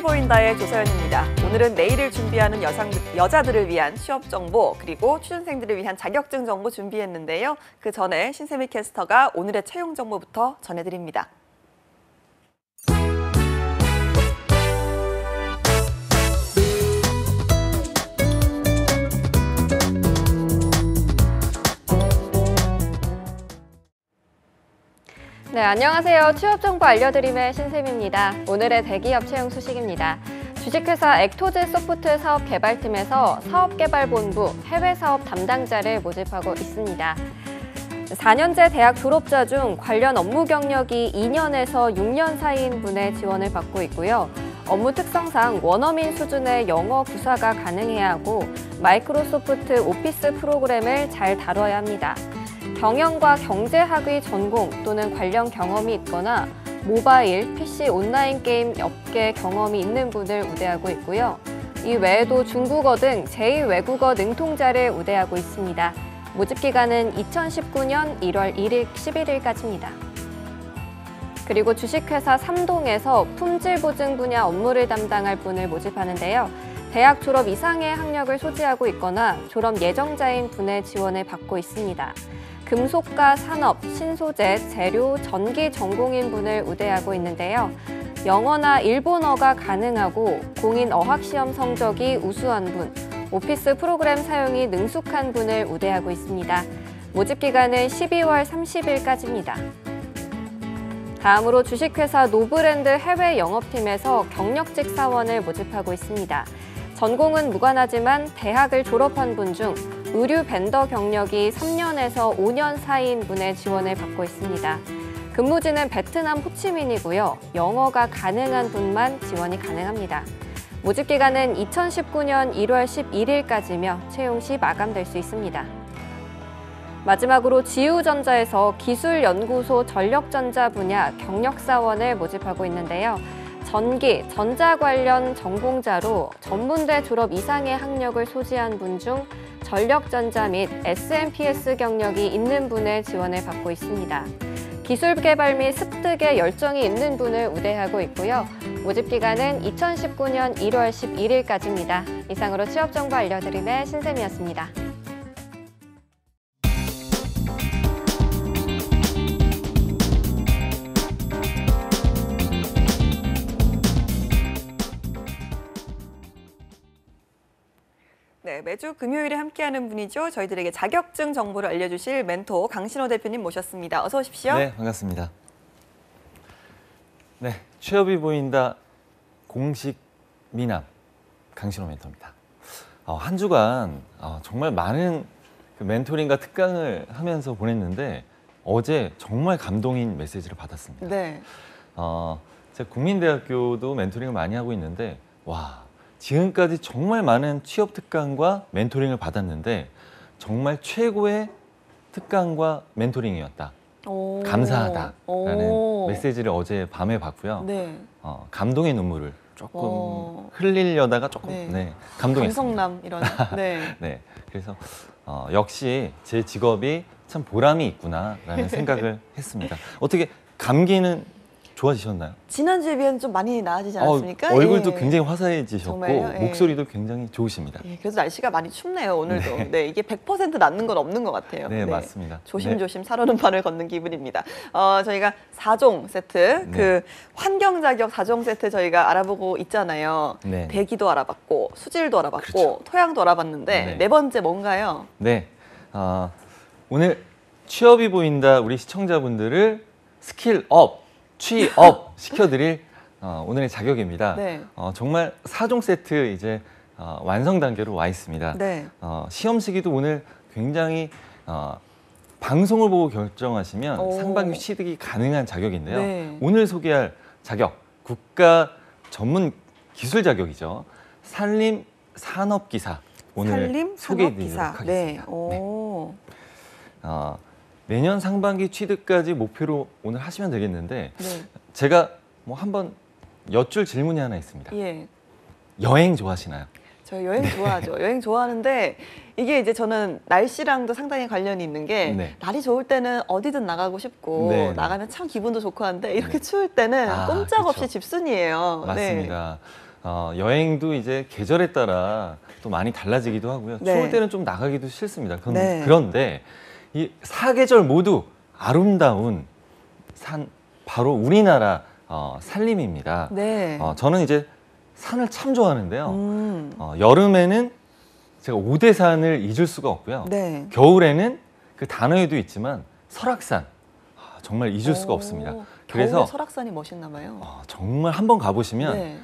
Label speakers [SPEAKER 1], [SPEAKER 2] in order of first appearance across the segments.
[SPEAKER 1] 보인다의 조서연입니다. 오늘은 내일을 준비하는 여자들을 위한 취업 정보 그리고 취준생들을 위한 자격증 정보 준비했는데요. 그 전에 신세미 캐스터가 오늘의 채용 정보부터 전해드립니다.
[SPEAKER 2] 네, 안녕하세요. 취업 정보 알려드림의 신세미입니다. 오늘의 대기업 채용 소식입니다. 주식회사 액토즈 소프트 사업개발팀에서 사업개발본부 해외사업 담당자를 모집하고 있습니다. 4년제 대학 졸업자 중 관련 업무 경력이 2년에서 6년 사이인 분의 지원을 받고 있고요. 업무 특성상 원어민 수준의 영어 구사가 가능해야 하고 마이크로소프트 오피스 프로그램을 잘 다뤄야 합니다. 경영과 경제학의 전공 또는 관련 경험이 있거나 모바일, PC 온라인 게임 업계 경험이 있는 분을 우대하고 있고요. 이 외에도 중국어 등 제2외국어 능통자를 우대하고 있습니다. 모집 기간은 2019년 1월 1일, 11일까지입니다. 그리고 주식회사 삼동에서 품질 보증 분야 업무를 담당할 분을 모집하는데요. 대학 졸업 이상의 학력을 소지하고 있거나 졸업 예정자인 분의 지원을 받고 있습니다. 금속과 산업, 신소재, 재료, 전기 전공인 분을 우대하고 있는데요. 영어나 일본어가 가능하고 공인 어학시험 성적이 우수한 분, 오피스 프로그램 사용이 능숙한 분을 우대하고 있습니다. 모집 기간은 12월 30일까지입니다. 다음으로 주식회사 노브랜드 해외 영업팀에서 경력직 사원을 모집하고 있습니다. 전공은 무관하지만 대학을 졸업한 분 중 의류 벤더 경력이 3년에서 5년 사이인 분의 지원을 받고 있습니다. 근무지는 베트남 호치민이고요. 영어가 가능한 분만 지원이 가능합니다. 모집 기간은 2019년 1월 11일까지며 채용 시 마감될 수 있습니다. 마지막으로 지우전자에서 기술연구소 전력전자 분야 경력사원을 모집하고 있는데요. 전기, 전자 관련 전공자로 전문대 졸업 이상의 학력을 소지한 분 중 전력전자 및 S&PS 경력이 있는 분의 지원을 받고 있습니다. 기술 개발 및 습득에 열정이 있는 분을 우대하고 있고요. 모집 기간은 2019년 1월 11일까지입니다. 이상으로 취업 정보 알려드림의 신세미였습니다.
[SPEAKER 1] 네, 매주 금요일에 함께하는 분이죠. 저희들에게 자격증 정보를 알려주실 멘토 강신호 대표님 모셨습니다. 어서 오십시오.
[SPEAKER 3] 네, 반갑습니다. 네, 취업이 보인다 공식 미남 강신호 멘토입니다. 한 주간 정말 많은 멘토링과 특강을 하면서 보냈는데 어제 정말 감동인 메시지를 받았습니다.
[SPEAKER 1] 네.
[SPEAKER 3] 제가 국민대학교도 멘토링을 많이 하고 있는데 와. 지금까지 정말 많은 취업 특강과 멘토링을 받았는데 정말 최고의 특강과 멘토링이었다. 감사하다라는 메시지를 어제 밤에 받고요.
[SPEAKER 1] 네.
[SPEAKER 3] 감동의 눈물을 조금 흘리려다가 조금
[SPEAKER 1] 네.
[SPEAKER 3] 감동했습니다.
[SPEAKER 1] 감성남 이런. 네.
[SPEAKER 3] 네. 그래서 역시 제 직업이 참 보람이 있구나라는 생각을 했습니다. 어떻게 감기는 좋아지셨나요?
[SPEAKER 1] 지난주에 비해서 좀 많이 나아지지 않았습니까?
[SPEAKER 3] 얼굴도 굉장히 화사해지셨고
[SPEAKER 1] 정말요?
[SPEAKER 3] 목소리도 굉장히 좋으십니다.
[SPEAKER 1] 그래서 날씨가 많이 춥네요, 오늘도. 네, 이게 100% 낫는 건 없는 것 같아요.
[SPEAKER 3] 네, 맞습니다.
[SPEAKER 1] 조심조심 살얼음 판을 걷는 기분입니다. 저희가 4종 세트, 그 환경 자격 4종 세트 저희가 알아보고 있잖아요.
[SPEAKER 3] 네.
[SPEAKER 1] 대기도 알아봤고, 수질도 알아봤고,
[SPEAKER 3] 그렇죠.
[SPEAKER 1] 토양도 알아봤는데 네 번째 뭔가요?
[SPEAKER 3] 네, 오늘 취업이 보인다 우리 시청자분들을 스킬업, 취업 시켜드릴 오늘의 자격입니다.
[SPEAKER 1] 네.
[SPEAKER 3] 정말 4종 세트 이제 완성 단계로 와 있습니다.
[SPEAKER 1] 네.
[SPEAKER 3] 시험 시기도 오늘 굉장히 방송을 보고 결정하시면 상반기 취득이 가능한 자격인데요.
[SPEAKER 1] 네.
[SPEAKER 3] 오늘 소개할 자격, 국가 전문 기술 자격이죠. 산림 산업기사 오늘 소개해드리도록 하겠습니다.
[SPEAKER 1] 네.
[SPEAKER 3] 네. 내년 상반기 취득까지 목표로 오늘 하시면 되겠는데
[SPEAKER 1] 네.
[SPEAKER 3] 제가 뭐 한번 여쭐 질문이 하나 있습니다.
[SPEAKER 1] 예.
[SPEAKER 3] 여행 좋아하시나요?
[SPEAKER 1] 저 여행 좋아하죠. 여행 좋아하는데 이게 이제 저는 날씨랑도 상당히 관련이 있는 게
[SPEAKER 3] 네.
[SPEAKER 1] 날이 좋을 때는 어디든 나가고 싶고
[SPEAKER 3] 네.
[SPEAKER 1] 나가면 참 기분도 좋고 한데 이렇게 추울 때는 꼼짝없이
[SPEAKER 3] 그렇죠.
[SPEAKER 1] 집순이에요.
[SPEAKER 3] 맞습니다. 여행도 이제 계절에 따라 또 많이 달라지기도 하고요.
[SPEAKER 1] 네.
[SPEAKER 3] 추울 때는 좀 나가기도 싫습니다.
[SPEAKER 1] 네.
[SPEAKER 3] 그런데 이 사계절 모두 아름다운 산, 바로 우리나라 산림입니다.
[SPEAKER 1] 네.
[SPEAKER 3] 저는 이제 산을 참 좋아하는데요.
[SPEAKER 1] 음.
[SPEAKER 3] 여름에는 제가 오대산을 잊을 수가 없고요.
[SPEAKER 1] 네.
[SPEAKER 3] 겨울에는 그 단어에도 있지만 설악산 정말 잊을 수가 없습니다. 그래서
[SPEAKER 1] 겨울에 설악산이 멋있나 봐요.
[SPEAKER 3] 정말 한번 가보시면
[SPEAKER 1] 네.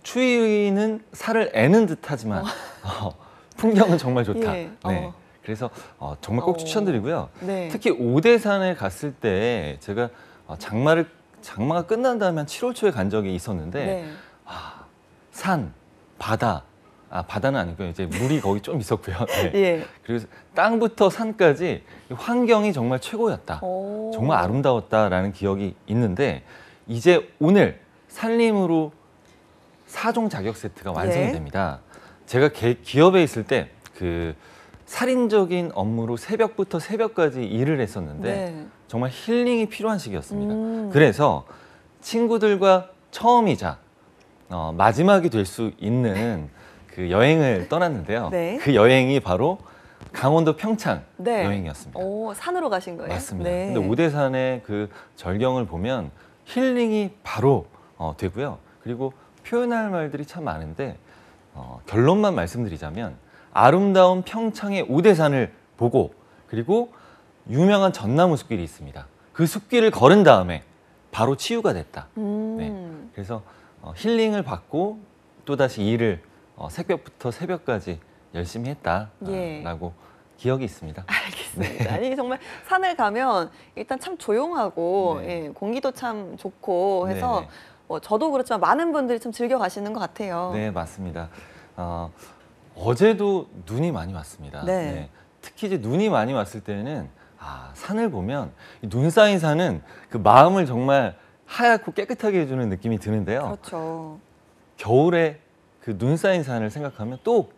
[SPEAKER 3] 추위는 살을 애는 듯하지만 풍경은 정말 좋다.
[SPEAKER 1] 예.
[SPEAKER 3] 네. 그래서 정말 꼭 추천드리고요.
[SPEAKER 1] 네.
[SPEAKER 3] 특히 오대산에 갔을 때 제가 장마가 끝난 다음에 한 7월 초에 간 적이 있었는데
[SPEAKER 1] 네.
[SPEAKER 3] 산, 바다, 바다는 아니고요. 이제 물이 거기 좀 있었고요. 네.
[SPEAKER 1] 예.
[SPEAKER 3] 그래서 땅부터 산까지 환경이 정말 최고였다.
[SPEAKER 1] 오.
[SPEAKER 3] 정말 아름다웠다라는 기억이 있는데 이제 오늘 산림으로 4종 자격 세트가 완성이
[SPEAKER 1] 네.
[SPEAKER 3] 됩니다. 제가 기업에 있을 때 그 살인적인 업무로 새벽부터 새벽까지 일을 했었는데
[SPEAKER 1] 네.
[SPEAKER 3] 정말 힐링이 필요한 시기였습니다.
[SPEAKER 1] 음.
[SPEAKER 3] 그래서 친구들과 처음이자 마지막이 될 수 있는 그 여행을 떠났는데요.
[SPEAKER 1] 네.
[SPEAKER 3] 그 여행이 바로 강원도 평창
[SPEAKER 1] 네.
[SPEAKER 3] 여행이었습니다.
[SPEAKER 1] 오, 산으로 가신 거예요?
[SPEAKER 3] 맞습니다.
[SPEAKER 1] 네.
[SPEAKER 3] 근데 오대산의 그 절경을 보면 힐링이 바로 되고요. 그리고 표현할 말들이 참 많은데 결론만 말씀드리자면 아름다운 평창의 오대산을 보고 그리고 유명한 전나무 숲길이 있습니다. 그 숲길을 걸은 다음에 바로 치유가 됐다. 네. 그래서 힐링을 받고 또다시 일을 새벽부터 새벽까지 열심히 했다라고
[SPEAKER 1] 예.
[SPEAKER 3] 기억이 있습니다.
[SPEAKER 1] 알겠습니다.
[SPEAKER 3] 네.
[SPEAKER 1] 아니 정말 산을 가면 일단 참 조용하고
[SPEAKER 3] 네.
[SPEAKER 1] 예, 공기도 참 좋고 해서
[SPEAKER 3] 네.
[SPEAKER 1] 저도 그렇지만 많은 분들이 좀 즐겨 가시는 것 같아요.
[SPEAKER 3] 네, 맞습니다. 어제도 눈이 많이 왔습니다.
[SPEAKER 1] 네.
[SPEAKER 3] 특히 이제 눈이 많이 왔을 때는 산을 보면 이 눈 쌓인 산은 그 마음을 정말 하얗고 깨끗하게 해주는 느낌이 드는데요.
[SPEAKER 1] 그렇죠.
[SPEAKER 3] 겨울에 그 눈 쌓인 산을 생각하면 또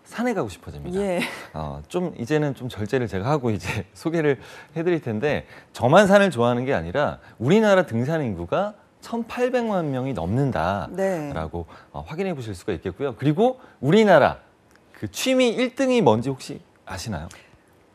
[SPEAKER 3] 산에 가고 싶어집니다.
[SPEAKER 1] 예.
[SPEAKER 3] 좀 이제는 좀 절제를 제가 하고 이제 소개를 해드릴 텐데 저만 산을 좋아하는 게 아니라 우리나라 등산 인구가 1,800만 명이 넘는다라고
[SPEAKER 1] 네.
[SPEAKER 3] 확인해 보실 수가 있겠고요. 그리고 우리나라 그 취미 1등이 뭔지 혹시 아시나요?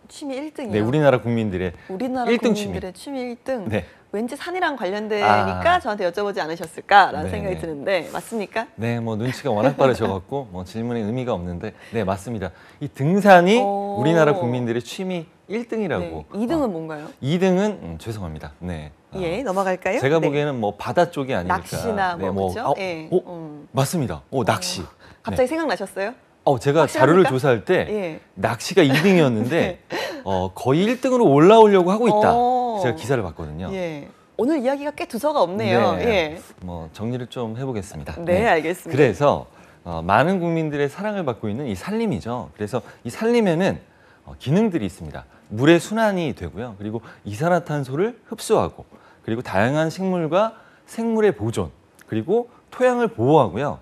[SPEAKER 1] 취미 1등이요.
[SPEAKER 3] 네, 우리나라 국민들의
[SPEAKER 1] 우리나라
[SPEAKER 3] 1등
[SPEAKER 1] 국민들의 취미 1등.
[SPEAKER 3] 네.
[SPEAKER 1] 왠지 산이랑 관련되니까 저한테 여쭤보지 않으셨을까라는
[SPEAKER 3] 네네.
[SPEAKER 1] 생각이 드는데 맞습니까?
[SPEAKER 3] 네, 뭐 눈치가 워낙 빠르셔갖고 뭐 질문에 의미가 없는데 네, 맞습니다. 이 등산이
[SPEAKER 1] 오.
[SPEAKER 3] 우리나라 국민들의 취미 1등이라고.
[SPEAKER 1] 네. 2등은 뭔가요?
[SPEAKER 3] 2등은 죄송합니다. 네.
[SPEAKER 1] 예, 넘어갈까요?
[SPEAKER 3] 제가
[SPEAKER 1] 네.
[SPEAKER 3] 보기에는 뭐 바다 쪽이 아닐까.
[SPEAKER 1] 낚시나 뭐 그렇죠? 예.
[SPEAKER 3] 맞습니다. 낚시.
[SPEAKER 1] 갑자기 생각나셨어요?
[SPEAKER 3] 제가
[SPEAKER 1] 확실합니까?
[SPEAKER 3] 자료를 조사할 때
[SPEAKER 1] 예.
[SPEAKER 3] 낚시가 2등이었는데 거의 1등으로 올라오려고 하고 있다.
[SPEAKER 1] 오.
[SPEAKER 3] 제가 기사를 봤거든요.
[SPEAKER 1] 예. 오늘 이야기가 꽤 두서가 없네요.
[SPEAKER 3] 네.
[SPEAKER 1] 예.
[SPEAKER 3] 뭐 정리를 좀 해보겠습니다.
[SPEAKER 1] 네, 알겠습니다.
[SPEAKER 3] 그래서 많은 국민들의 사랑을 받고 있는 이 산림이죠. 그래서 이 산림에는 기능들이 있습니다. 물의 순환이 되고요. 그리고 이산화탄소를 흡수하고 그리고 다양한 식물과 생물의 보존 그리고 토양을 보호하고요.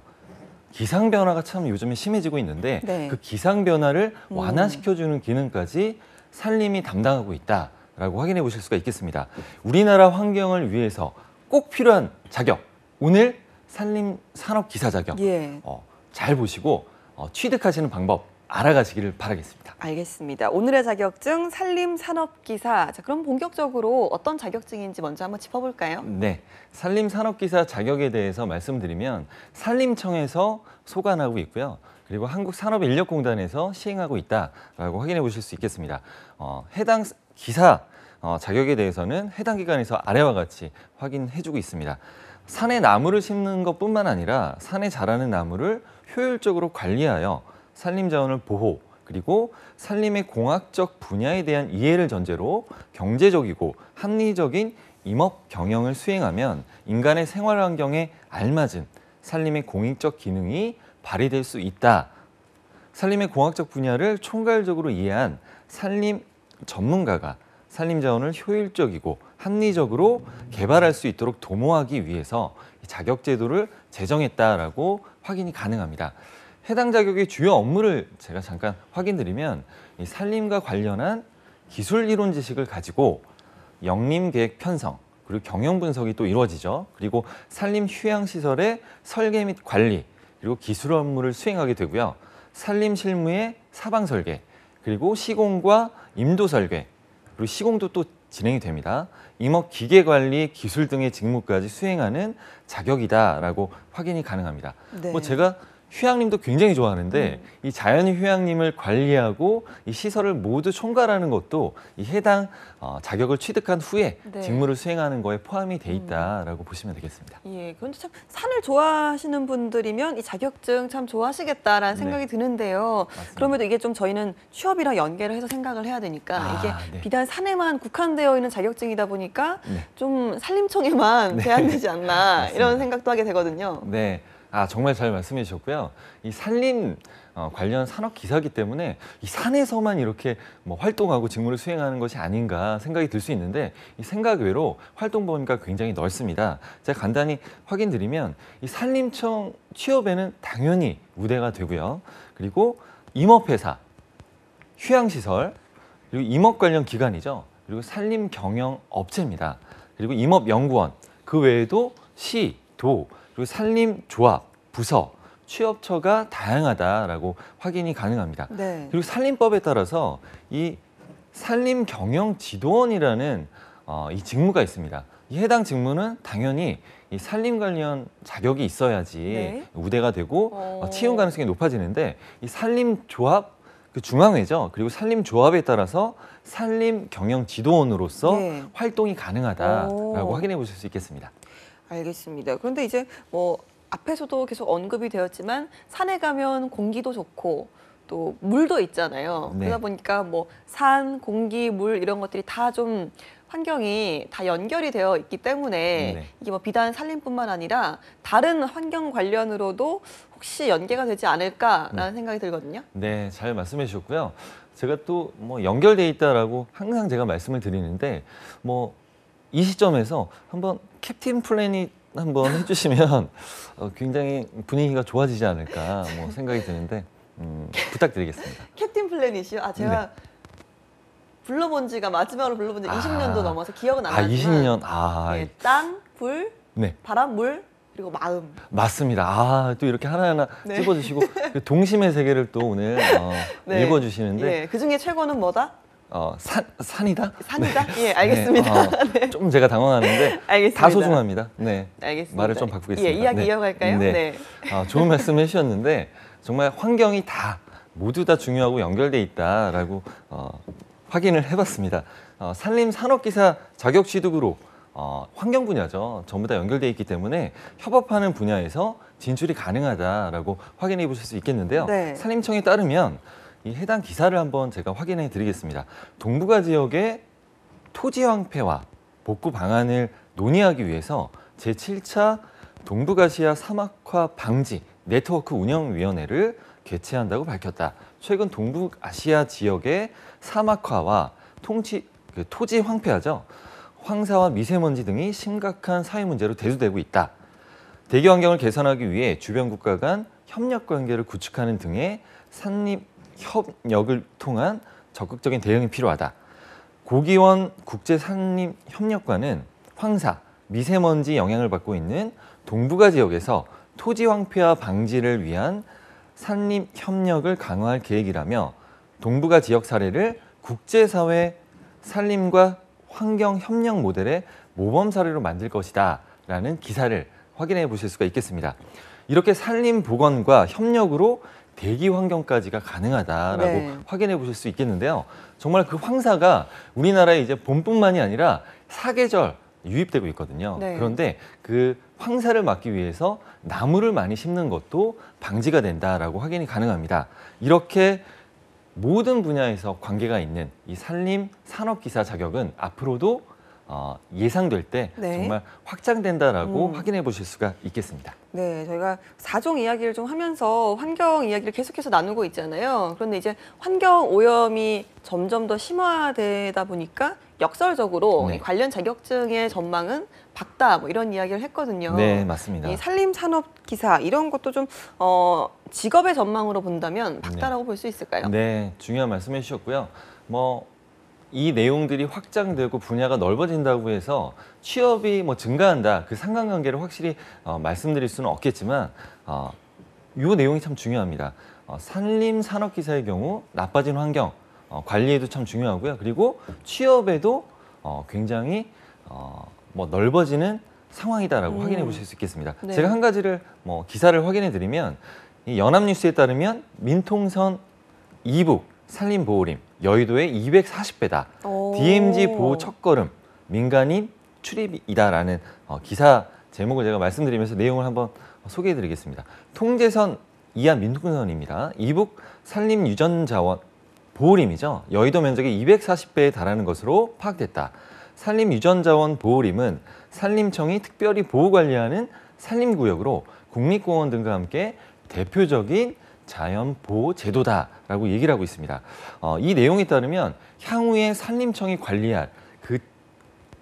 [SPEAKER 3] 기상 변화가 참 요즘에 심해지고 있는데
[SPEAKER 1] 네.
[SPEAKER 3] 그 기상 변화를 완화시켜주는 기능까지 산림이 담당하고 있다라고 확인해 보실 수가 있겠습니다. 우리나라 환경을 위해서 꼭 필요한 자격, 오늘 산림 산업 기사 자격
[SPEAKER 1] 예.
[SPEAKER 3] 잘 보시고 취득하시는 방법 알아가시기를 바라겠습니다.
[SPEAKER 1] 알겠습니다. 오늘의 자격증 산림산업기사. 자, 그럼 본격적으로 어떤 자격증인지 먼저 한번 짚어볼까요?
[SPEAKER 3] 네, 산림산업기사 자격에 대해서 말씀드리면 산림청에서 소관하고 있고요. 그리고 한국산업인력공단에서 시행하고 있다라고 확인해 보실 수 있겠습니다. 해당 기사 자격에 대해서는 해당 기관에서 아래와 같이 확인해주고 있습니다. 산에 나무를 심는 것뿐만 아니라 산에 자라는 나무를 효율적으로 관리하여 산림 자원을 보호 그리고 산림의 공학적 분야에 대한 이해를 전제로 경제적이고 합리적인 임업 경영을 수행하면 인간의 생활 환경에 알맞은 산림의 공익적 기능이 발휘될 수 있다. 산림의 공학적 분야를 총괄적으로 이해한 산림 전문가가 산림 자원을 효율적이고 합리적으로 개발할 수 있도록 도모하기 위해서 자격 제도를 제정했다라고 확인이 가능합니다. 해당 자격의 주요 업무를 제가 잠깐 확인드리면 이 산림과 관련한 기술 이론 지식을 가지고 영림 계획 편성 그리고 경영 분석이 또 이루어지죠. 그리고 산림 휴양 시설의 설계 및 관리 그리고 기술 업무를 수행하게 되고요. 산림 실무의 사방 설계, 그리고 시공과 임도 설계, 그리고 시공도 또 진행이 됩니다. 임업 기계 관리, 기술 등의 직무까지 수행하는 자격이다라고 확인이 가능합니다.
[SPEAKER 1] 네.
[SPEAKER 3] 뭐 제가 휴양림도 굉장히 좋아하는데 이 자연의 휴양림을 관리하고 이 시설을 모두 총괄하는 것도 이 해당 자격을 취득한 후에
[SPEAKER 1] 네.
[SPEAKER 3] 직무를 수행하는 거에 포함이 돼 있다라고 보시면 되겠습니다.
[SPEAKER 1] 예, 그런데 참 산을 좋아하시는 분들이면 이 자격증 참 좋아하시겠다라는
[SPEAKER 3] 네.
[SPEAKER 1] 생각이 드는데요.
[SPEAKER 3] 맞습니다.
[SPEAKER 1] 그럼에도 이게 좀 저희는 취업이랑 연계를 해서 생각을 해야 되니까 이게
[SPEAKER 3] 네.
[SPEAKER 1] 비단 산에만 국한되어 있는 자격증이다 보니까
[SPEAKER 3] 네.
[SPEAKER 1] 좀 산림청에만
[SPEAKER 3] 네.
[SPEAKER 1] 제한되지 않나
[SPEAKER 3] 맞습니다.
[SPEAKER 1] 이런 생각도 하게 되거든요.
[SPEAKER 3] 네. 정말 잘 말씀해 주셨고요. 이 산림 관련 산업 기사이기 때문에 이 산에서만 이렇게 뭐 활동하고 직무를 수행하는 것이 아닌가 생각이 들 수 있는데 이 생각 외로 활동 범위가 굉장히 넓습니다. 제가 간단히 확인드리면 이 산림청 취업에는 당연히 우대가 되고요. 그리고 임업회사, 휴양시설, 그리고 임업 관련 기관이죠. 그리고 산림 경영 업체입니다. 그리고 임업연구원, 그 외에도 시, 도, 그리고 산림조합, 부서, 취업처가 다양하다라고 확인이 가능합니다.
[SPEAKER 1] 네.
[SPEAKER 3] 그리고 산림법에 따라서 이 산림경영지도원이라는 이 직무가 있습니다. 이 해당 직무는 당연히 이 산림 관련 자격이 있어야지
[SPEAKER 1] 네.
[SPEAKER 3] 우대가 되고
[SPEAKER 1] 어.
[SPEAKER 3] 채용 가능성이 높아지는데 이 산림조합 그 중앙회죠. 그리고 산림조합에 따라서 산림경영지도원으로서
[SPEAKER 1] 네.
[SPEAKER 3] 활동이 가능하다라고
[SPEAKER 1] 오.
[SPEAKER 3] 확인해 보실 수 있겠습니다.
[SPEAKER 1] 알겠습니다. 그런데 이제 뭐 앞에서도 계속 언급이 되었지만 산에 가면 공기도 좋고 또 물도 있잖아요.
[SPEAKER 3] 네.
[SPEAKER 1] 그러다 보니까 뭐 산, 공기, 물 이런 것들이 다 좀 환경이 다 연결이 되어 있기 때문에
[SPEAKER 3] 네.
[SPEAKER 1] 이게 뭐 비단 산림뿐만 아니라 다른 환경 관련으로도 혹시 연계가 되지 않을까라는 생각이 들거든요.
[SPEAKER 3] 네, 잘 말씀해 주셨고요. 제가 또 뭐 연결돼 있다라고 항상 제가 말씀을 드리는데 뭐 이 시점에서 한번 캡틴 플래닛 한번 해주시면 굉장히 분위기가 좋아지지 않을까 뭐 생각이 드는데 부탁드리겠습니다.
[SPEAKER 1] 캡틴 플래닛이요? 제가 불러본 지가 마지막으로 불러본 지 20년도 넘어서 기억은 안 나지만
[SPEAKER 3] 20년.
[SPEAKER 1] 네, 땅, 불,
[SPEAKER 3] 네,
[SPEAKER 1] 바람, 물 그리고 마음.
[SPEAKER 3] 맞습니다. 또 이렇게 하나하나
[SPEAKER 1] 네.
[SPEAKER 3] 찝어주시고 그 동심의 세계를 또 오늘
[SPEAKER 1] 네.
[SPEAKER 3] 읽어주시는데
[SPEAKER 1] 예, 그 중에 최고는 뭐다?
[SPEAKER 3] 산이다?
[SPEAKER 1] 산이다? 예, 알겠습니다.
[SPEAKER 3] 네, 좀 제가 당황하는데
[SPEAKER 1] 알겠습니다.
[SPEAKER 3] 다 소중합니다. 네.
[SPEAKER 1] 알겠습니다.
[SPEAKER 3] 말을 좀 바꾸겠습니다.
[SPEAKER 1] 예, 이야기
[SPEAKER 3] 네.
[SPEAKER 1] 이어갈까요?
[SPEAKER 3] 네. 좋은 말씀 해주셨는데 정말 환경이 다 모두 다 중요하고 연결돼 있다라고 확인을 해봤습니다. 산림산업기사 자격 취득으로 환경 분야죠. 전부 다 연결돼 있기 때문에 협업하는 분야에서 진출이 가능하다라고 확인해 보실 수 있겠는데요.
[SPEAKER 1] 네.
[SPEAKER 3] 산림청에 따르면 이 해당 기사를 한번 제가 확인해 드리겠습니다. 동북아 지역의 토지 황폐화 복구 방안을 논의하기 위해서 제7차 동북아시아 사막화 방지 네트워크 운영위원회를 개최한다고 밝혔다. 최근 동북아시아 지역의 사막화와 토지 황폐화죠. 황사와 미세먼지 등이 심각한 사회 문제로 대두되고 있다. 대기 환경을 개선하기 위해 주변 국가 간 협력 관계를 구축하는 등의 산림 협력을 통한 적극적인 대응이 필요하다. 고기원 국제산림협력과는 황사, 미세먼지 영향을 받고 있는 동북아 지역에서 토지 황폐화 방지를 위한 산림 협력을 강화할 계획이라며 동북아 지역 사례를 국제사회 산림과 환경 협력 모델의 모범 사례로 만들 것이다 라는 기사를 확인해 보실 수가 있겠습니다. 이렇게 산림 복원과 협력으로 대기 환경까지가 가능하다라고
[SPEAKER 1] 네.
[SPEAKER 3] 확인해 보실 수 있겠는데요. 정말 그 황사가 우리나라에 이제 봄뿐만이 아니라 사계절 유입되고 있거든요.
[SPEAKER 1] 네.
[SPEAKER 3] 그런데 그 황사를 막기 위해서 나무를 많이 심는 것도 방지가 된다라고 확인이 가능합니다. 이렇게 모든 분야에서 관계가 있는 이 산림 산업기사 자격은 앞으로도 예상될 때
[SPEAKER 1] 네.
[SPEAKER 3] 정말 확장된다라고 확인해 보실 수가 있겠습니다.
[SPEAKER 1] 네, 저희가 4종 이야기를 좀 하면서 환경 이야기를 계속해서 나누고 있잖아요. 그런데 이제 환경 오염이 점점 더 심화되다 보니까 역설적으로
[SPEAKER 3] 네.
[SPEAKER 1] 이 관련 자격증의 전망은 밝다, 뭐 이런 이야기를 했거든요.
[SPEAKER 3] 네, 맞습니다.
[SPEAKER 1] 이 산림 산업 기사 이런 것도 좀 직업의 전망으로 본다면 밝다라고 볼 수 있을까요?
[SPEAKER 3] 네, 중요한 말씀해 주셨고요. 이 내용들이 확장되고 분야가 넓어진다고 해서 취업이 증가한다, 그 상관관계를 확실히 말씀드릴 수는 없겠지만 이 내용이 참 중요합니다. 산림 산업기사의 경우 나빠진 환경 관리에도 참 중요하고요. 그리고 취업에도 굉장히 넓어지는 상황이다라고 확인해 보실 수 있겠습니다.
[SPEAKER 1] 네.
[SPEAKER 3] 제가 한 가지를 기사를 확인해 드리면 이 연합뉴스에 따르면 민통선 이북 산림보호림 여의도의 240배다. DMZ 보호 첫걸음 민간인 출입이다라는 기사 제목을 제가 말씀드리면서 내용을 한번 소개해 드리겠습니다. 통제선 이하 민통선입니다. 이북 산림유전자원 보호림이죠. 여의도 면적의 240배에 달하는 것으로 파악됐다. 산림유전자원 보호림은 산림청이 특별히 보호관리하는 산림구역으로 국립공원 등과 함께 대표적인 자연보호제도다라고 얘기를 하고 있습니다. 이 내용에 따르면 향후에 산림청이 관리할 그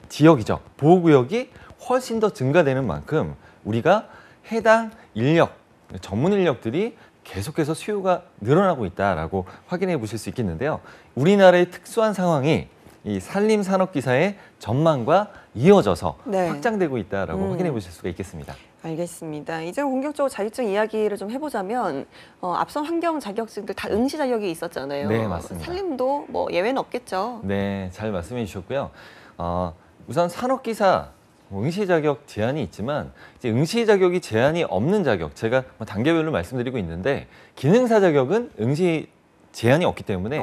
[SPEAKER 3] 지역이죠. 보호구역이 훨씬 더 증가되는 만큼 우리가 해당 인력, 전문 인력들이 계속해서 수요가 늘어나고 있다라고 확인해 보실 수 있겠는데요. 우리나라의 특수한 상황이 이 산림산업기사의 전망과 이어져서
[SPEAKER 1] 네.
[SPEAKER 3] 확장되고 있다라고 확인해 보실 수가 있겠습니다.
[SPEAKER 1] 알겠습니다. 이제 본격적으로 자격증 이야기를 좀 해보자면 앞선 환경 자격증들 다 응시 자격이 있었잖아요.
[SPEAKER 3] 네, 맞습니다.
[SPEAKER 1] 산림도 뭐 예외는 없겠죠.
[SPEAKER 3] 네, 잘 말씀해 주셨고요. 우선 산업기사 응시 자격 제한이 있지만 이제 응시 자격이 제한이 없는 자격, 제가 단계별로 말씀드리고 있는데 기능사 자격은 응시 제한이 없기 때문에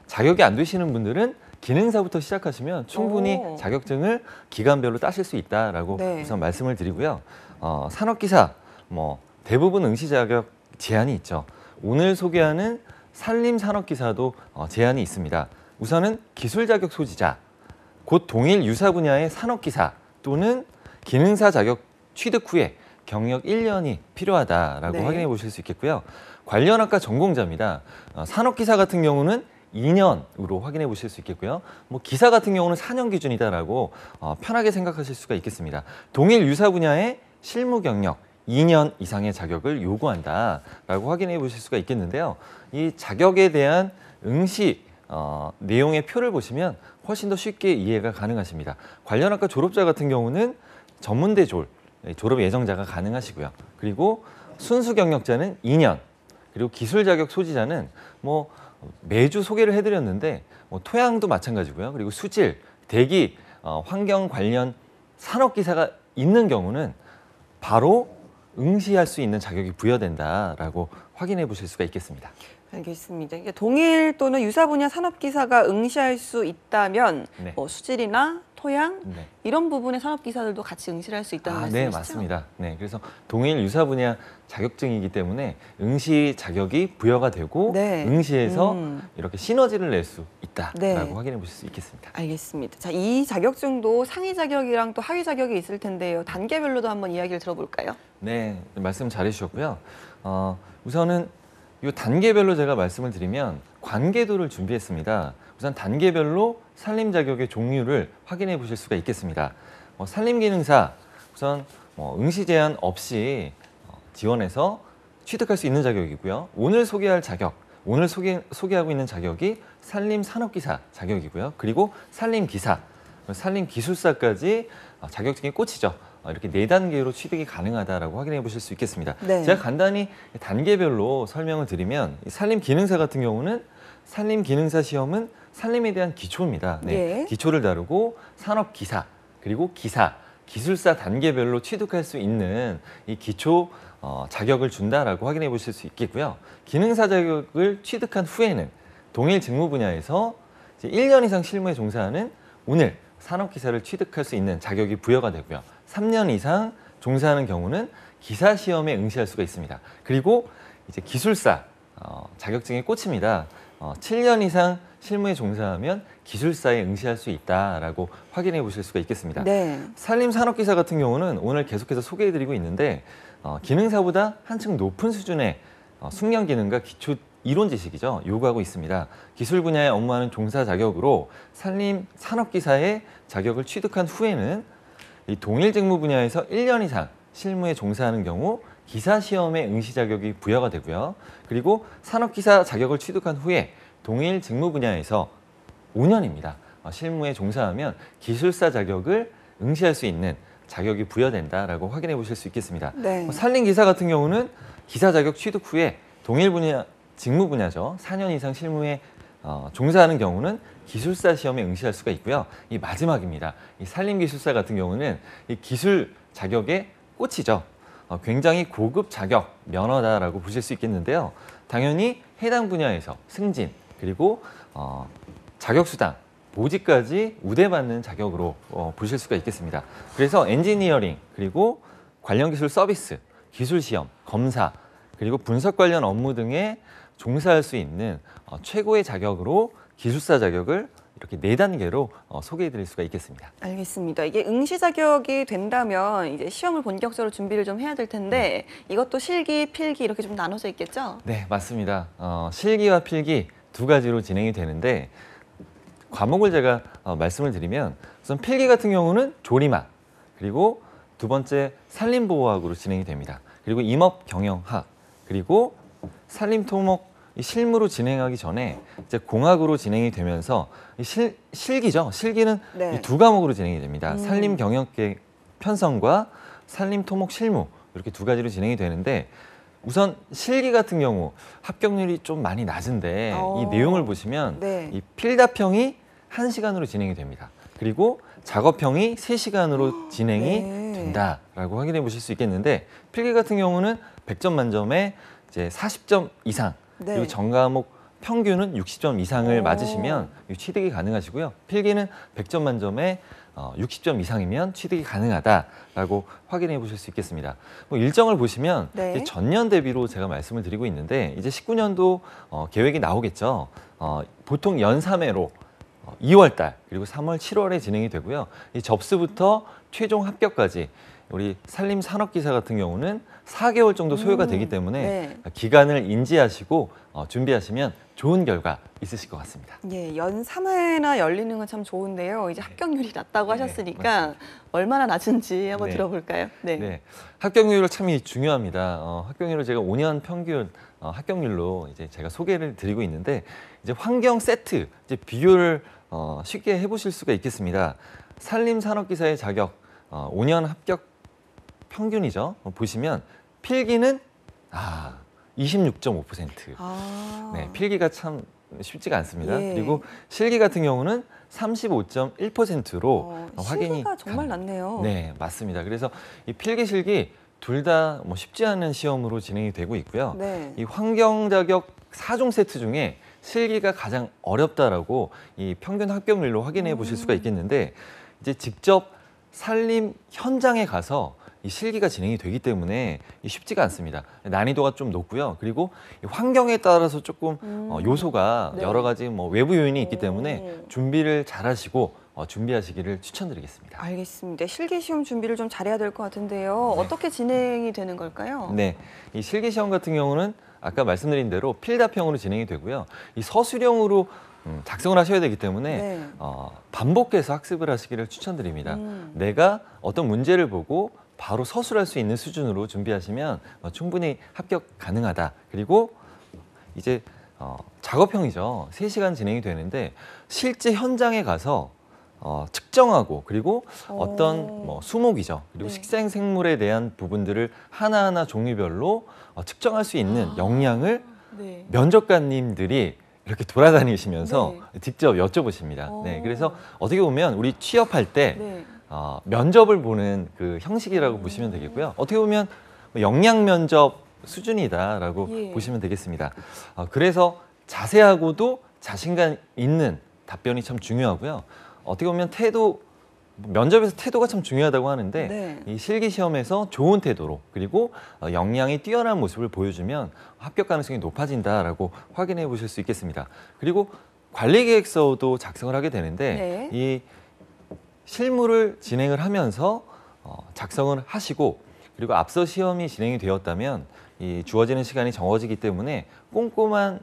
[SPEAKER 3] 자격이 안 되시는 분들은 기능사부터 시작하시면 충분히 자격증을 기간별로 따실 수 있다라고
[SPEAKER 1] 네.
[SPEAKER 3] 우선 말씀을 드리고요. 산업기사 대부분 응시 자격 제한이 있죠. 오늘 소개하는 산림산업기사도 제한이 있습니다. 우선은 기술 자격 소지자, 곧 동일 유사 분야의 산업기사 또는 기능사 자격 취득 후에 경력 1년이 필요하다라고
[SPEAKER 1] 네.
[SPEAKER 3] 확인해 보실 수 있겠고요. 관련 학과 전공자입니다. 산업기사 같은 경우는 2년으로 확인해 보실 수 있겠고요. 기사 같은 경우는 4년 기준이다라고 편하게 생각하실 수가 있겠습니다. 동일 유사 분야의 실무 경력 2년 이상의 자격을 요구한다라고 확인해 보실 수가 있겠는데요. 이 자격에 대한 응시 내용의 표를 보시면 훨씬 더 쉽게 이해가 가능하십니다. 관련 학과 졸업자 같은 경우는 전문대 졸업 예정자가 가능하시고요. 그리고 순수 경력자는 2년, 그리고 기술 자격 소지자는 매주 소개를 해드렸는데 토양도 마찬가지고요. 그리고 수질, 대기, 환경 관련 산업기사가 있는 경우는 바로 응시할 수 있는 자격이 부여된다라고 확인해 보실 수가 있겠습니다.
[SPEAKER 1] 알겠습니다. 이게 동일 또는 유사 분야 산업기사가 응시할 수 있다면
[SPEAKER 3] 네.
[SPEAKER 1] 수질이나 토양
[SPEAKER 3] 네.
[SPEAKER 1] 이런 부분의 산업기사들도 같이 응시를 할 수 있다는 말씀이시죠?
[SPEAKER 3] 네, 맞습니다. 네, 그래서 동일 유사 분야 자격증이기 때문에 응시 자격이 부여가 되고
[SPEAKER 1] 네.
[SPEAKER 3] 응시에서 이렇게 시너지를 낼 수 있다라고
[SPEAKER 1] 네.
[SPEAKER 3] 확인해 보실 수 있겠습니다.
[SPEAKER 1] 알겠습니다. 자, 이 자격증도 상위 자격이랑 또 하위 자격이 있을 텐데요. 단계별로도 한번 이야기를 들어볼까요?
[SPEAKER 3] 네, 말씀 잘해주셨고요. 우선은 이 단계별로 제가 말씀을 드리면 관계도를 준비했습니다. 우선 단계별로 산림 자격의 종류를 확인해 보실 수가 있겠습니다. 산림기능사 우선 응시 제한 없이 지원해서 취득할 수 있는 자격이고요. 오늘 소개할 자격, 오늘 소개하고 있는 자격이 산림산업기사 자격이고요. 그리고 산림기사, 산림기술사까지 자격증이 꽂히죠. 이렇게 4단계로 취득이 가능하다라고 확인해 보실 수 있겠습니다.
[SPEAKER 1] 네.
[SPEAKER 3] 제가 간단히 단계별로 설명을 드리면 산림기능사 같은 경우는 산림기능사 시험은 산림에 대한 기초입니다.
[SPEAKER 1] 네.
[SPEAKER 3] 기초를 다루고 산업기사, 그리고 기사, 기술사 단계별로 취득할 수 있는 이 기초 자격을 준다라고 확인해 보실 수 있겠고요. 기능사 자격을 취득한 후에는 동일 직무 분야에서 이제 1년 이상 실무에 종사하는 오늘 산업기사를 취득할 수 있는 자격이 부여가 되고요. 3년 이상 종사하는 경우는 기사 시험에 응시할 수가 있습니다. 그리고 이제 기술사 자격증이 꽂힙니다. 7년 이상 실무에 종사하면 기술사에 응시할 수 있다라고 확인해 보실 수가 있겠습니다.
[SPEAKER 1] 네.
[SPEAKER 3] 산림산업기사 같은 경우는 오늘 계속해서 소개해드리고 있는데 기능사보다 한층 높은 수준의 숙련 기능과 기초 이론 지식이죠. 요구하고 있습니다. 기술 분야에 업무하는 종사 자격으로 산림산업기사의 자격을 취득한 후에는 이 동일 직무 분야에서 1년 이상 실무에 종사하는 경우 기사 시험에 응시 자격이 부여가 되고요. 그리고 산업기사 자격을 취득한 후에 동일 직무 분야에서 5년입니다. 실무에 종사하면 기술사 자격을 응시할 수 있는 자격이 부여된다라고 확인해 보실 수 있겠습니다.
[SPEAKER 1] 네.
[SPEAKER 3] 산림기사 같은 경우는 기사 자격 취득 후에 동일 분야 직무 분야죠. 4년 이상 실무에 종사하는 경우는 기술사 시험에 응시할 수가 있고요. 이 마지막입니다. 이 산림기술사 같은 경우는 이 기술 자격의 꽃이죠. 굉장히 고급 자격 면허다라고 보실 수 있겠는데요. 당연히 해당 분야에서 승진 그리고 자격수당 모집까지 우대받는 자격으로 보실 수가 있겠습니다. 그래서 엔지니어링 그리고 관련 기술 서비스, 기술 시험, 검사 그리고 분석 관련 업무 등에 종사할 수 있는 최고의 자격으로 기술사 자격을 이렇게 4단계로 소개해 드릴 수가 있겠습니다.
[SPEAKER 1] 알겠습니다. 이게 응시 자격이 된다면 이제 시험을 본격적으로 준비를 좀 해야 될 텐데 이것도 실기, 필기 이렇게 좀 나눠져 있겠죠?
[SPEAKER 3] 네, 맞습니다. 실기와 필기 두 가지로 진행이 되는데 과목을 제가 말씀을 드리면 우선 필기 같은 경우는 조리막 그리고 두 번째 산림보호학으로 진행이 됩니다. 그리고 임업경영학 그리고 산림토목 실무로 진행하기 전에 이제 공학으로 진행이 되면서 실기죠. 실기는
[SPEAKER 1] 네.
[SPEAKER 3] 이 두 과목으로 진행이 됩니다. 산림경영계 편성과 산림토목 실무 이렇게 두 가지로 진행이 되는데 우선 실기 같은 경우 합격률이 좀 많이 낮은데 이 내용을 보시면
[SPEAKER 1] 네.
[SPEAKER 3] 이 필답형이 1시간으로 진행이 됩니다. 그리고 작업형이 3시간으로 진행이
[SPEAKER 1] 네.
[SPEAKER 3] 된다라고 확인해 보실 수 있겠는데 필기 같은 경우는 100점 만점에 이제 40점 이상
[SPEAKER 1] 네.
[SPEAKER 3] 그리고 전과목 평균은 60점 이상을 맞으시면 취득이 가능하시고요. 필기는 100점 만점에 60점 이상이면 취득이 가능하다라고 확인해 보실 수 있겠습니다. 뭐 일정을 보시면
[SPEAKER 1] 네.
[SPEAKER 3] 이제 전년 대비로 제가 말씀을 드리고 있는데 이제 19년도 계획이 나오겠죠. 보통 연 3회로 2월 달 그리고 3월, 7월에 진행이 되고요. 이 접수부터 최종 합격까지 우리 산림산업기사 같은 경우는 4개월 정도 소요가 되기 때문에
[SPEAKER 1] 네.
[SPEAKER 3] 기간을 인지하시고 준비하시면 좋은 결과 있으실 것 같습니다.
[SPEAKER 1] 예, 연 3회나 열리는 건 참 좋은데요. 이제 합격률이 낮다고
[SPEAKER 3] 네,
[SPEAKER 1] 하셨으니까 얼마나 낮은지 한번
[SPEAKER 3] 네.
[SPEAKER 1] 들어볼까요? 네.
[SPEAKER 3] 네, 합격률 참이 중요합니다. 합격률을 제가 5년 평균 합격률로 이제 제가 소개를 드리고 있는데 이제 환경 세트 이제 비교를 쉽게 해보실 수가 있겠습니다. 산림산업기사의 자격 5년 합격 평균이죠. 보시면 필기는 26.5%. 네, 필기가 참 쉽지가 않습니다.
[SPEAKER 1] 예.
[SPEAKER 3] 그리고 실기 같은 경우는 35.1%로 확인이
[SPEAKER 1] 실기가 정말 낮네요.
[SPEAKER 3] 네, 맞습니다. 그래서 이 필기 실기 둘 다 뭐 쉽지 않은 시험으로 진행이 되고 있고요.
[SPEAKER 1] 네.
[SPEAKER 3] 이 환경 자격 4종 세트 중에 실기가 가장 어렵다라고 이 평균 합격률로 확인해 보실 수가 있겠는데 이제 직접 산림 현장에 가서 이 실기가 진행이 되기 때문에 쉽지가 않습니다. 난이도가 좀 높고요. 그리고 이 환경에 따라서 조금 요소가
[SPEAKER 1] 네.
[SPEAKER 3] 여러 가지 뭐 외부 요인이 있기 때문에 준비를 잘하시고 준비하시기를 추천드리겠습니다.
[SPEAKER 1] 알겠습니다. 실기 시험 준비를 좀 잘해야 될 것 같은데요.
[SPEAKER 3] 네.
[SPEAKER 1] 어떻게 진행이 되는 걸까요?
[SPEAKER 3] 네, 이 실기 시험 같은 경우는 아까 말씀드린 대로 필답형으로 진행이 되고요. 이 서술형으로 작성을 하셔야 되기 때문에
[SPEAKER 1] 네.
[SPEAKER 3] 반복해서 학습을 하시기를 추천드립니다. 내가 어떤 문제를 보고 바로 서술할 수 있는 수준으로 준비하시면 충분히 합격 가능하다. 그리고 이제 작업형이죠. 3시간 진행이 되는데 실제 현장에 가서 측정하고 그리고 어떤 뭐 수목이죠. 그리고
[SPEAKER 1] 네.
[SPEAKER 3] 식생생물에 대한 부분들을 하나하나 종류별로 측정할 수 있는 역량을
[SPEAKER 1] 네.
[SPEAKER 3] 면접관님들이 이렇게 돌아다니시면서 직접 여쭤보십니다. 네,
[SPEAKER 1] 오.
[SPEAKER 3] 그래서 어떻게 보면 우리 취업할 때
[SPEAKER 1] 네.
[SPEAKER 3] 면접을 보는 그 형식이라고 보시면 되겠고요. 어떻게 보면 역량 면접 수준이다라고
[SPEAKER 1] 예.
[SPEAKER 3] 보시면 되겠습니다. 그래서 자세하고도 자신감 있는 답변이 참 중요하고요. 어떻게 보면 면접에서 태도가 참 중요하다고 하는데
[SPEAKER 1] 네.
[SPEAKER 3] 이 실기 시험에서 좋은 태도로 그리고 역량이 뛰어난 모습을 보여주면 합격 가능성이 높아진다라고 확인해 보실 수 있겠습니다. 그리고 관리 계획서도 작성을 하게 되는데
[SPEAKER 1] 네.
[SPEAKER 3] 이 실무를 진행을 하면서 작성을 하시고 그리고 앞서 시험이 진행이 되었다면 이 주어지는 시간이 정해지기 때문에 꼼꼼한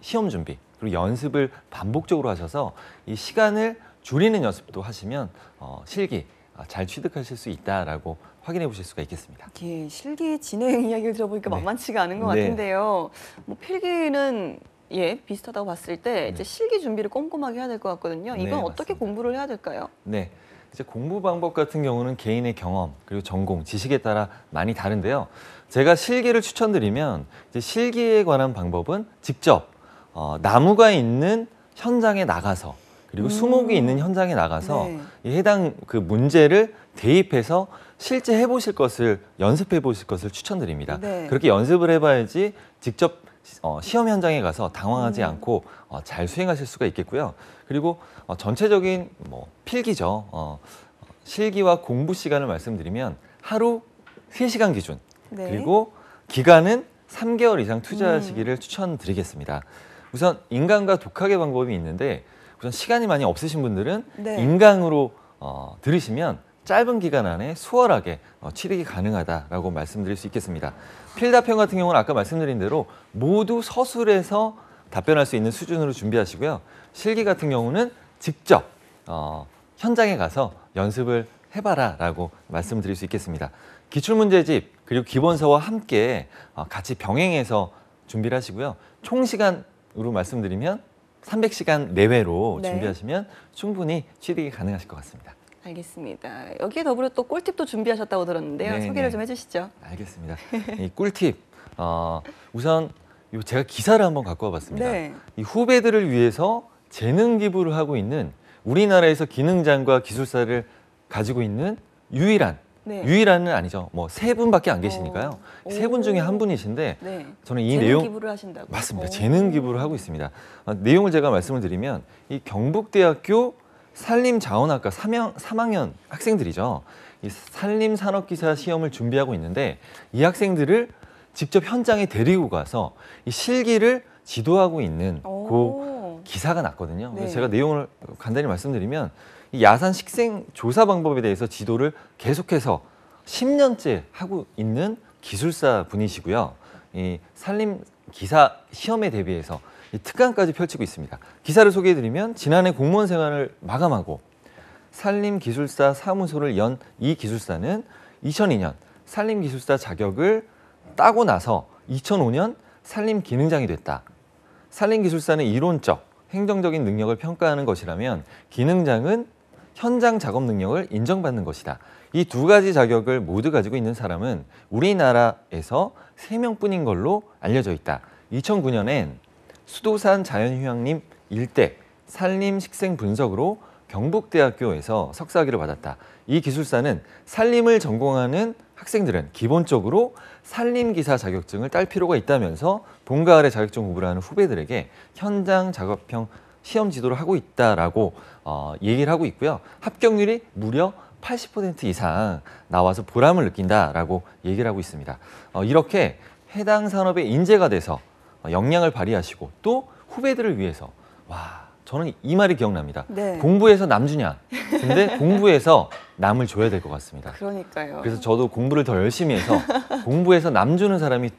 [SPEAKER 3] 시험 준비 그리고 연습을 반복적으로 하셔서 이 시간을 줄이는 연습도 하시면 실기 잘 취득하실 수 있다라고 확인해 보실 수가 있겠습니다.
[SPEAKER 1] 예, 실기 진행 이야기를 들어보니까
[SPEAKER 3] 네.
[SPEAKER 1] 만만치가 않은 것
[SPEAKER 3] 네.
[SPEAKER 1] 같은데요. 뭐 필기는 비슷하다고 봤을 때 이제 실기 준비를 꼼꼼하게 해야 될 것 같거든요. 이건
[SPEAKER 3] 네,
[SPEAKER 1] 어떻게
[SPEAKER 3] 맞습니다.
[SPEAKER 1] 공부를 해야 될까요?
[SPEAKER 3] 네, 이제 공부 방법 같은 경우는 개인의 경험 그리고 전공, 지식에 따라 많이 다른데요. 제가 실기를 추천드리면 이제 실기에 관한 방법은 직접 나무가 있는 현장에 나가서 그리고 수목이 있는 현장에 나가서
[SPEAKER 1] 네.
[SPEAKER 3] 이 해당 그 문제를 대입해서 실제 해보실 것을 연습해 보실 것을 추천드립니다.
[SPEAKER 1] 네.
[SPEAKER 3] 그렇게 연습을 해봐야지 직접 시험 현장에 가서 당황하지 않고 잘 수행하실 수가 있겠고요. 그리고 전체적인 뭐 필기죠. 실기와 공부 시간을 말씀드리면 하루 3시간 기준
[SPEAKER 1] 네.
[SPEAKER 3] 그리고 기간은 3개월 이상 투자하시기를 추천드리겠습니다. 우선 인강과 독학의 방법이 있는데 우선 시간이 많이 없으신 분들은
[SPEAKER 1] 네.
[SPEAKER 3] 인강으로 들으시면 짧은 기간 안에 수월하게 취득이 가능하다라고 말씀드릴 수 있겠습니다. 필답형 같은 경우는 아까 말씀드린 대로 모두 서술해서 답변할 수 있는 수준으로 준비하시고요. 실기 같은 경우는 직접 현장에 가서 연습을 해봐라라고 말씀드릴 수 있겠습니다. 기출문제집 그리고 기본서와 함께 같이 병행해서 준비를 하시고요. 총 시간으로 말씀드리면 300시간 내외로
[SPEAKER 1] 네.
[SPEAKER 3] 준비하시면 충분히 취득이 가능하실 것 같습니다.
[SPEAKER 1] 알겠습니다. 여기에 더불어 또 꿀팁도 준비하셨다고 들었는데요.
[SPEAKER 3] 네,
[SPEAKER 1] 소개를
[SPEAKER 3] 네.
[SPEAKER 1] 좀 해주시죠.
[SPEAKER 3] 알겠습니다. 이 꿀팁 우선 제가 기사를 한번 갖고 와봤습니다.
[SPEAKER 1] 네.
[SPEAKER 3] 이 후배들을 위해서 재능 기부를 하고 있는 우리나라에서 기능장과 기술사를 가지고 있는 유일한
[SPEAKER 1] 네.
[SPEAKER 3] 유일한은 아니죠. 뭐 3분밖에 안 계시니까요.
[SPEAKER 1] 오.
[SPEAKER 3] 3분 중에 한 분이신데
[SPEAKER 1] 네.
[SPEAKER 3] 저는 이
[SPEAKER 1] 재능
[SPEAKER 3] 내용
[SPEAKER 1] 기부를 하신다고.
[SPEAKER 3] 맞습니다.
[SPEAKER 1] 오.
[SPEAKER 3] 재능 기부를 하고 있습니다. 내용을 제가 말씀을 드리면 이 경북대학교 산림자원학과 3학년 학생들이죠. 이 산림산업기사 시험을 준비하고 있는데 이 학생들을 직접 현장에 데리고 가서 이 실기를 지도하고 있는 그 기사가 났거든요.
[SPEAKER 1] 네.
[SPEAKER 3] 그래서 제가 내용을 간단히 말씀드리면 이 야산 식생 조사 방법에 대해서 지도를 계속해서 10년째 하고 있는 기술사 분이시고요. 이 산림 기사 시험에 대비해서 이 특강까지 펼치고 있습니다. 기사를 소개해드리면 지난해 공무원 생활을 마감하고 산림기술사 사무소를 연 이 기술사는 2002년 산림기술사 자격을 따고 나서 2005년 산림기능장이 됐다. 산림기술사는 이론적, 행정적인 능력을 평가하는 것이라면 기능장은 현장 작업 능력을 인정받는 것이다. 이 두 가지 자격을 모두 가지고 있는 사람은 우리나라에서 3명뿐인 걸로 알려져 있다. 2009년엔 수도산 자연휴양림 일대 산림 식생 분석으로 경북대학교에서 석사학위를 받았다. 이 기술사는 산림을 전공하는 학생들은 기본적으로 산림기사 자격증을 딸 필요가 있다면서 봄, 가을에 자격증 공부를 하는 후배들에게 현장 작업형 시험 지도를 하고 있다라고 얘기를 하고 있고요. 합격률이 무려 80% 이상 나와서 보람을 느낀다라고 얘기를 하고 있습니다. 이렇게 해당 산업에 인재가 돼서 역량을 발휘하시고 또 후배들을 위해서 저는 이 말이 기억납니다.
[SPEAKER 1] 네.
[SPEAKER 3] 공부해서 남 주냐. 근데 공부해서 남을 줘야 될 것 같습니다.
[SPEAKER 1] 그러니까요.
[SPEAKER 3] 그래서 저도 공부를 더 열심히 해서 공부해서 남 주는 사람이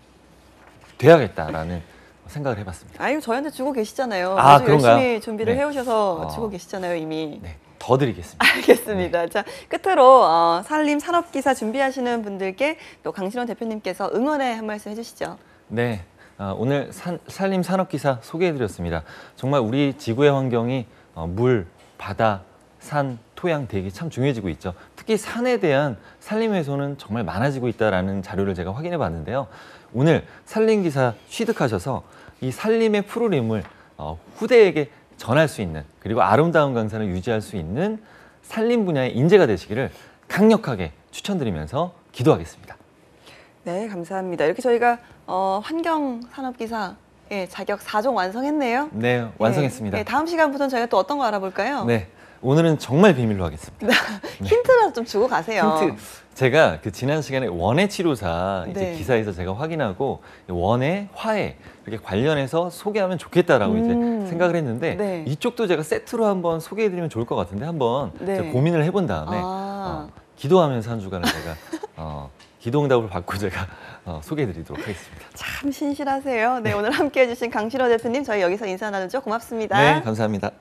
[SPEAKER 3] 돼야겠다라는 생각을 해봤습니다.
[SPEAKER 1] 아유, 저희한테 주고 계시잖아요.
[SPEAKER 3] 아,
[SPEAKER 1] 아주
[SPEAKER 3] 그런가요?
[SPEAKER 1] 열심히 준비를
[SPEAKER 3] 네.
[SPEAKER 1] 해오셔서 주고 계시잖아요, 이미.
[SPEAKER 3] 네, 더 드리겠습니다.
[SPEAKER 1] 알겠습니다. 자, 끝으로 산림 산업기사 준비하시는 분들께 또 강신원 대표님께서 응원의 한 말씀 해주시죠.
[SPEAKER 3] 네, 오늘 산림 산업기사 소개해드렸습니다. 정말 우리 지구의 환경이 물, 바다, 산, 토양, 대기 참 중요해지고 있죠. 특히 산에 대한 산림 훼손은 정말 많아지고 있다는 자료를 제가 확인해 봤는데요. 오늘 산림기사 취득하셔서 이 산림의 푸르림을 후대에게 전할 수 있는 그리고 아름다운 강산을 유지할 수 있는 산림 분야의 인재가 되시기를 강력하게 추천드리면서 기도하겠습니다.
[SPEAKER 1] 네, 감사합니다. 이렇게 저희가 환경산업기사 자격 4종 완성했네요.
[SPEAKER 3] 네, 완성했습니다.
[SPEAKER 1] 네, 다음 시간부터는 저희가 또 어떤 거 알아볼까요?
[SPEAKER 3] 네, 오늘은 정말 비밀로 하겠습니다.
[SPEAKER 1] 힌트라도 좀 주고 가세요.
[SPEAKER 3] 힌트. 제가 그 지난 시간에 원해 치료사 이제
[SPEAKER 1] 네.
[SPEAKER 3] 기사에서 제가 확인하고 원해, 화해 이렇게 관련해서 소개하면 좋겠다라고 이제 생각을 했는데
[SPEAKER 1] 네.
[SPEAKER 3] 이쪽도 제가 세트로 한번 소개해드리면 좋을 것 같은데 한번
[SPEAKER 1] 네.
[SPEAKER 3] 제가 고민을 해본 다음에 기도하면서 한 주간을 제가 기도응답을 받고 제가 소개해드리도록 하겠습니다.
[SPEAKER 1] 참 신실하세요. 네, 오늘 함께해 주신 강신호 대표님 저희 여기서 인사 나누죠. 고맙습니다.
[SPEAKER 3] 네, 감사합니다.